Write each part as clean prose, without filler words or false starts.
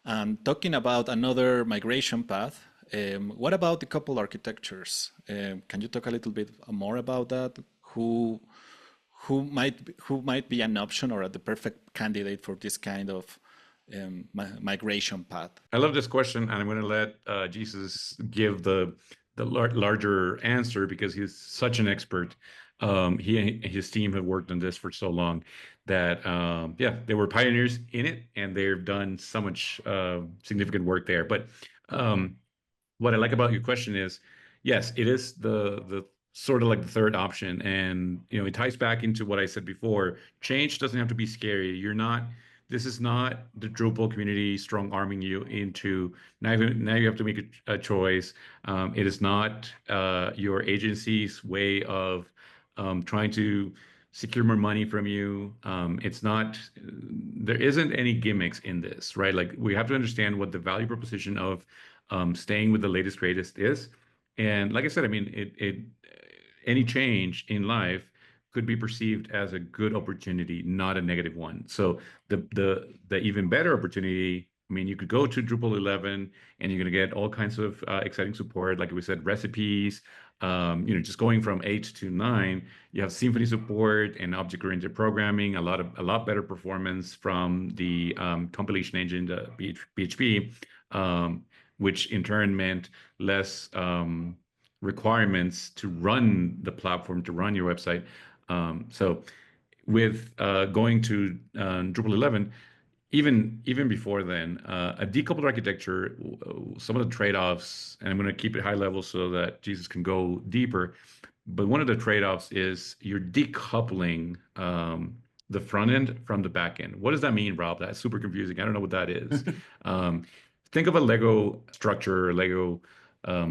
And talking about another migration path, what about the couple architectures? Can you talk a little bit more about that? Who who might be an option or the perfect candidate for this kind of migration path? I love this question, and I'm going to let Jesus give the larger answer because he's such an expert. He and his team have worked on this for so long that yeah, they were pioneers in it, and they've done so much significant work there. But um, what I like about your question is, yes, it is the sort of like the third option, and it ties back into what I said before. Change doesn't have to be scary. You're not. This is not the Drupal community strong arming you into now you have to make a choice. It is not your agency's way of trying to secure more money from you. It's not. There isn't any gimmicks in this, right? Like we have to understand what the value proposition of staying with the latest greatest is. And like I said, I mean, it any change in life could be perceived as a good opportunity, not a negative one. So the even better opportunity, I mean, you could go to Drupal 11 and you're going to get all kinds of exciting support, like we said, recipes. Just going from 8 to 9, you have Symfony support and object-oriented programming, a lot better performance from the compilation engine, the PHP. Which in turn meant less requirements to run the platform, to run your website. So with going to Drupal 11, even before then, a decoupled architecture, some of the trade-offs, and I'm going to keep it high level so that Jesus can go deeper. But one of the trade-offs is you're decoupling the front end from the back end. What does that mean, Rob? That's super confusing. I don't know what that is. Um, think of a Lego structure, a Lego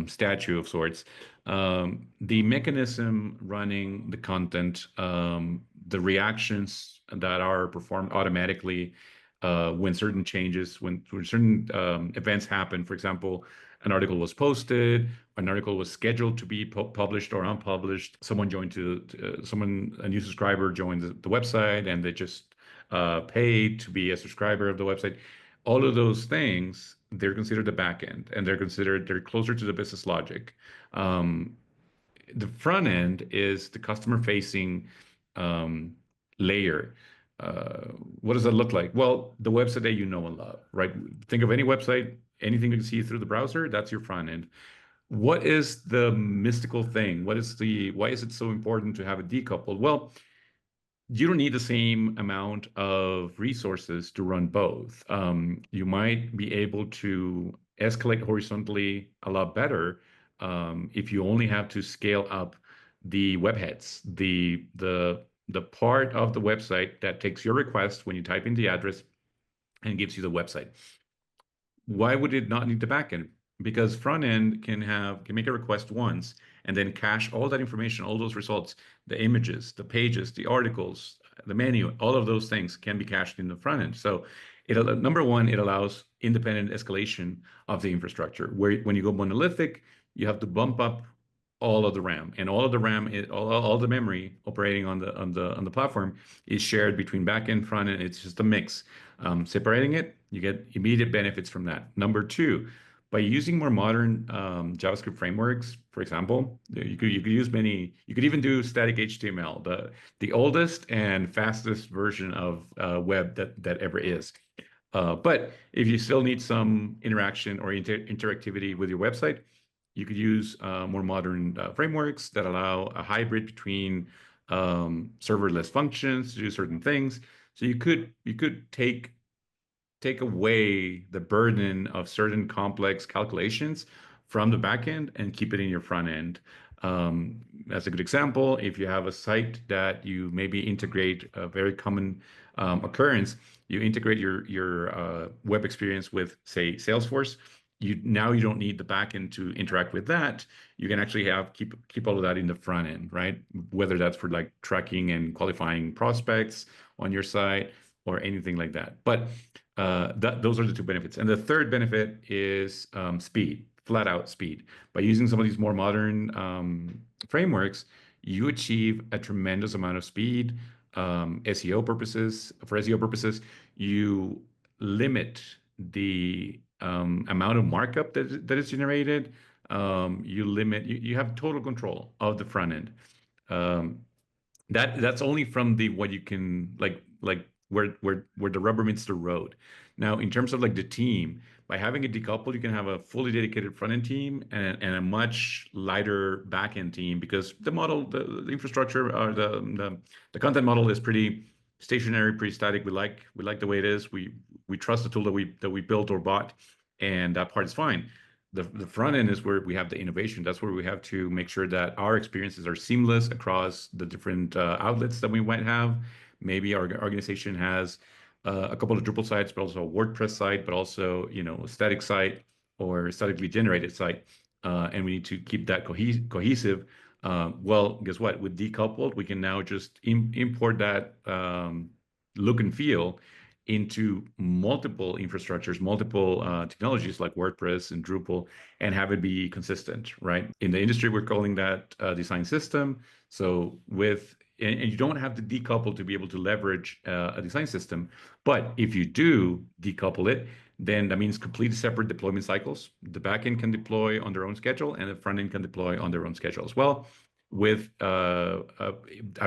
statue of sorts. The mechanism running the content, the reactions that are performed automatically when certain changes, when certain events happen. For example, an article was posted, an article was scheduled to be published or unpublished. A new subscriber joined the website, and they just paid to be a subscriber of the website. All of those things, they're considered the back end, and they're closer to the business logic. Um, the front end is the customer facing um, layer. What does that look like? Well, the website that you know and love, right? Think of any website, anything you can see through the browser, that's your front end. What is the mystical thing? Why is it so important to have it decoupled? Well, you don't need the same amount of resources to run both. You might be able to escalate horizontally a lot better if you only have to scale up the webheads, the part of the website that takes your request when you type in the address and gives you the website. Why would it not need the backend? Because front end can make a request once and then cache all that information, all those results, the images, the pages, the articles, the menu, all of those things can be cached in the front end. So number one, it allows independent escalation of the infrastructure. Where when you go monolithic, you have to bump up all of the RAM, and all of the RAM, all the memory operating on the platform is shared between backend, front end. It's just a mix. Separating it, you get immediate benefits from that. Number two, by using more modern JavaScript frameworks, for example, you could use many. You could even do static HTML, the oldest and fastest version of web that ever is. But if you still need some interaction or interactivity with your website, you could use more modern frameworks that allow a hybrid between serverless functions to do certain things. So you could take away the burden of certain complex calculations from the back end and keep it in your front end. As a good example, if you have a site that you maybe integrate a very common occurrence, you integrate your web experience with, say, Salesforce. You don't need the backend to interact with that. You can actually keep all of that in the front end, right? Whether that's for like tracking and qualifying prospects on your site or anything like that. But those are the two benefits. And the third benefit is speed, flat out speed. By using some of these more modern frameworks, you achieve a tremendous amount of speed. For SEO purposes, you limit the amount of markup that is generated. You have total control of the front end. Um, that's only from the what you can like where the rubber meets the road. Now, in terms of like the team, by having it decoupled, you can have a fully dedicated front end team and a much lighter back end team because the infrastructure or the content model is pretty stationary, pretty static. We like the way it is. We trust the tool that we built or bought, and that part is fine. The front end is where we have the innovation. That's where we have to make sure that our experiences are seamless across the different outlets that we might have. Maybe our organization has a couple of Drupal sites, but also a WordPress site, but also, a static site or statically generated site. And we need to keep that cohesive. Well, guess what? With Decoupled, we can now just import that look and feel into multiple infrastructures, multiple technologies like WordPress and Drupal, and have it be consistent, right? In the industry, we're calling that design system. So and you don't have to decouple to be able to leverage a design system. But if you do decouple it, then that means completely separate deployment cycles. The backend can deploy on their own schedule, and the front end can deploy on their own schedule as well, with a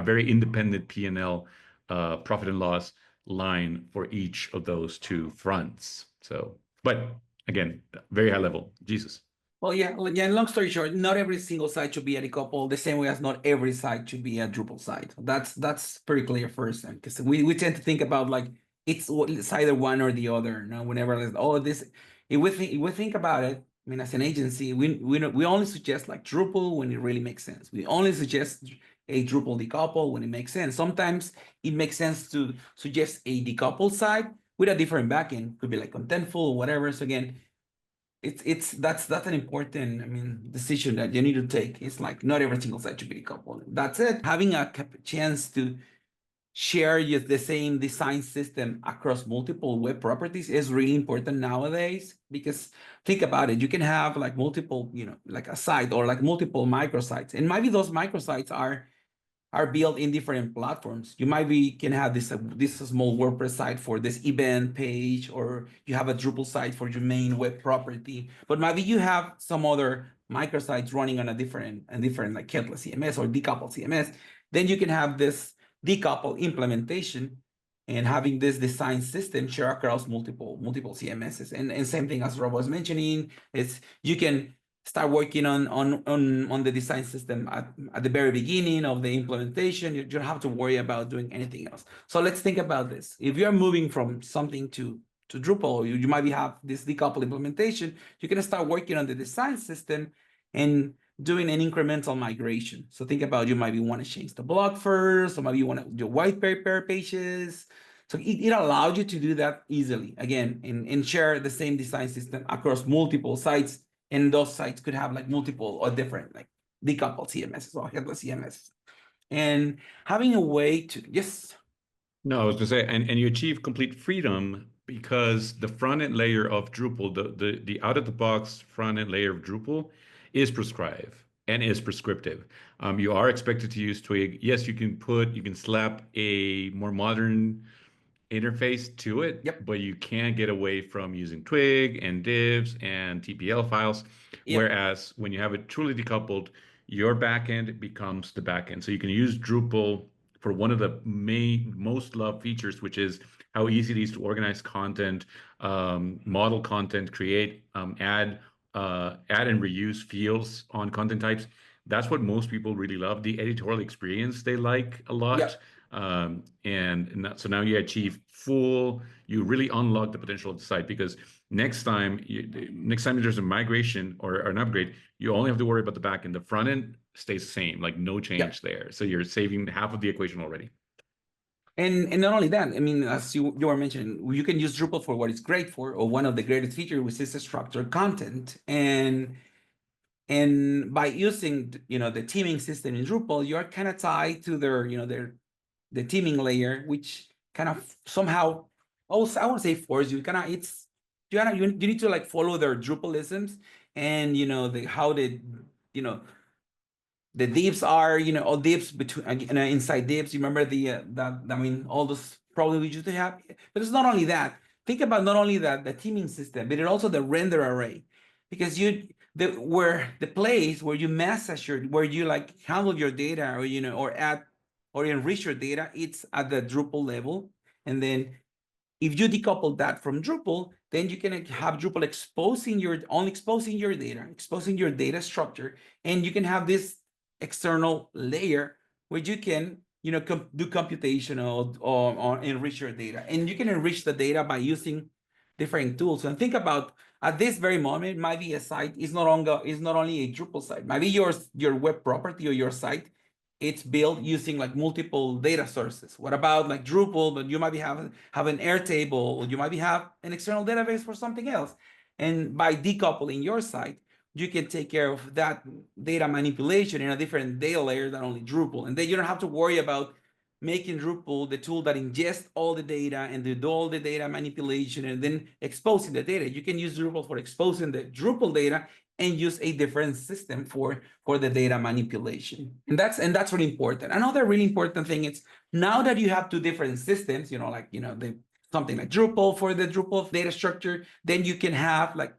very independent P&L, profit and loss line for each of those two fronts. So, but again, very high level. Jesus. Well, yeah, and long story short, not every single site should be a decouple, the same way as not every site should be a Drupal site. That's pretty clear first, because we tend to think about like it's either one or the other. Whenever this, if we think about it, I mean, as an agency, we only suggest like Drupal when it really makes sense. We only suggest a Drupal decouple when it makes sense. Sometimes it makes sense to suggest a decoupled site with a different backend. Could be like Contentful or whatever. So again, that's an important, decision that you need to take. It's like not every single site should be decoupled. That's it. Having a chance to share the same design system across multiple web properties is really important nowadays, because think about it, you can have like multiple, like a site or like multiple microsites, and maybe those microsites are built in different platforms. You can have this small WordPress site for this event page, or you have a Drupal site for your main web property, but maybe you have some other microsites running on a different like headless CMS or decoupled CMS. Then you can have this decoupled implementation and having this design system share across multiple CMSs. And same thing as Rob was mentioning, is you can start working on the design system at the very beginning of the implementation. You don't have to worry about doing anything else. So let's think about this. If you're moving from something to Drupal, you might have this decoupled implementation. You can start working on the design system and doing an incremental migration. So think about, you might want to change the blog first, or maybe you want to do white paper pages. So it allows you to do that easily, again, and share the same design system across multiple sites. And those sites could have like multiple or different like decoupled CMSs or headless CMSs. And having a way to, yes. No, I was gonna say, and you achieve complete freedom because the front end layer of Drupal, the out of the box front end layer of Drupal is prescribed and is prescriptive. You are expected to use Twig. Yes, you can slap a more modern interface to it, Yep. but you can't get away from using Twig and divs and TPL files. Yep. Whereas when you have it truly decoupled, your backend becomes the backend. So you can use Drupal for one of the most loved features, which is how easy it is to organize content, model content, create, add and reuse fields on content types. That's what most people really love. The editorial experience they like a lot. Yep. So now you achieve you really unlock the potential of the site, because next time there's a migration or an upgrade, you only have to worry about the back end. The front end stays the same, like no change there. So you're saving half of the equation already. And not only that, as you were mentioning, you can use Drupal for what it's great for, or one of the greatest features, which is the structured content. And by using the teaming system in Drupal, you're kind of tied to the teaming layer, which kind of somehow also, I won't say force you, you need to like follow their Drupalisms, and how the divs are, all divs between inside divs. You remember all those probably we used to have, but it's not only that. think about not only that the teaming system, but it also the render array, because where the place where you message where you like handle your data, or or add or enrich your data, it's at the Drupal level. And then if you decouple that from Drupal, then you can have Drupal exposing your data, exposing your data structure, and you can have this external layer where you can do computational or enrich your data. And you can enrich the data by using different tools. And think about, at this very moment, maybe a site is not only a Drupal site. Maybe your web property or your site, it's built using like multiple data sources. What about like Drupal? But you might be have an Airtable, or you might have an external database for something else. And by decoupling your site, you can take care of that data manipulation in a different data layer than only Drupal. And then you don't have to worry about making Drupal the tool that ingests all the data and do all the data manipulation and then exposing the data. You can use Drupal for exposing the Drupal data and use a different system for the data manipulation. And that's really important. Another really important thing is, now that you have two different systems, something like Drupal for the Drupal data structure, then you can have like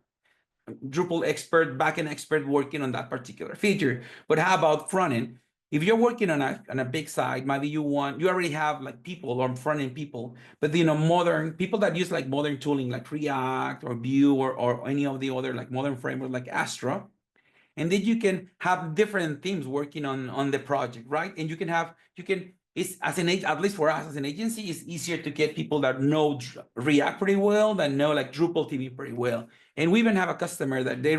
Drupal expert, backend expert working on that particular feature. But how about front end? If you're working on a big site, maybe you already have like people or front end people, but modern people that use like modern tooling like React or Vue or any of the other like modern frameworks like Astra. And then you can have different teams working on the project, right? And it's at least for us as an agency, it's easier to get people that know React pretty well, that know like Drupal TV pretty well. And we even have a customer that they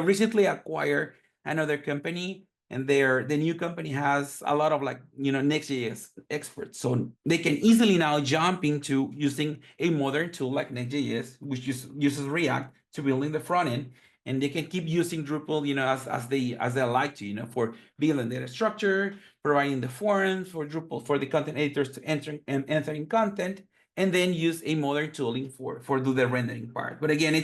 recently acquired another company, and the new company has a lot of like Next.js experts, so they can easily now jump into using a modern tool like Next.js, which uses React to building the front end, and they can keep using Drupal, as they like to, for building data structure, providing the forums for Drupal for the content editors to entering content, and then use a modern tooling for do the rendering part. But again,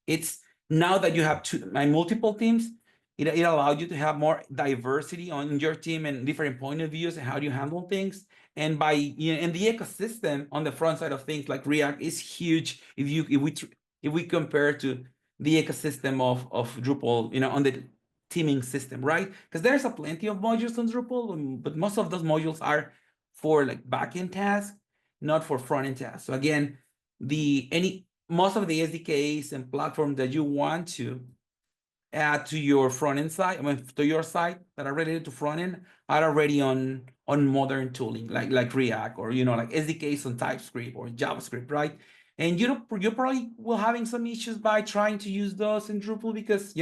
it's now that you have multiple teams, it allows you to have more diversity on your team and different point of views and how you handle things. And by and the ecosystem on the front side of things like React is huge. If we compare to the ecosystem of Drupal, on the teaming system, right? Because there's a plenty of modules on Drupal, but most of those modules are for like backend tasks, not for front-end tasks. So again, most of the SDKs and platforms that you want to add to your front-end site, to your site that are related to front-end, are already on modern tooling like React, or like SDKs on TypeScript or JavaScript, right? And you probably will having some issues by trying to use those in Drupal, because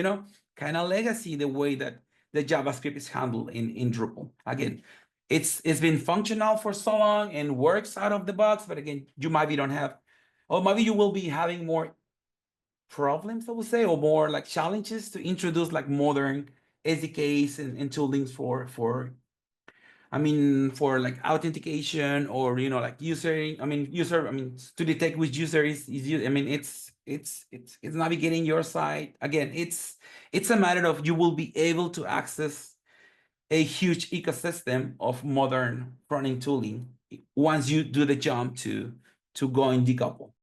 kind of legacy the way that the JavaScript is handled in Drupal. Again, it's been functional for so long and works out of the box, but again, you maybe don't have, or maybe you will be having more problems, I would say, or more like challenges to introduce like modern SDKs and toolings for like authentication, or like to detect which user is it's navigating your site. Again, it's a matter of, you will be able to access a huge ecosystem of modern front-end tooling once you do the jump to go and decouple.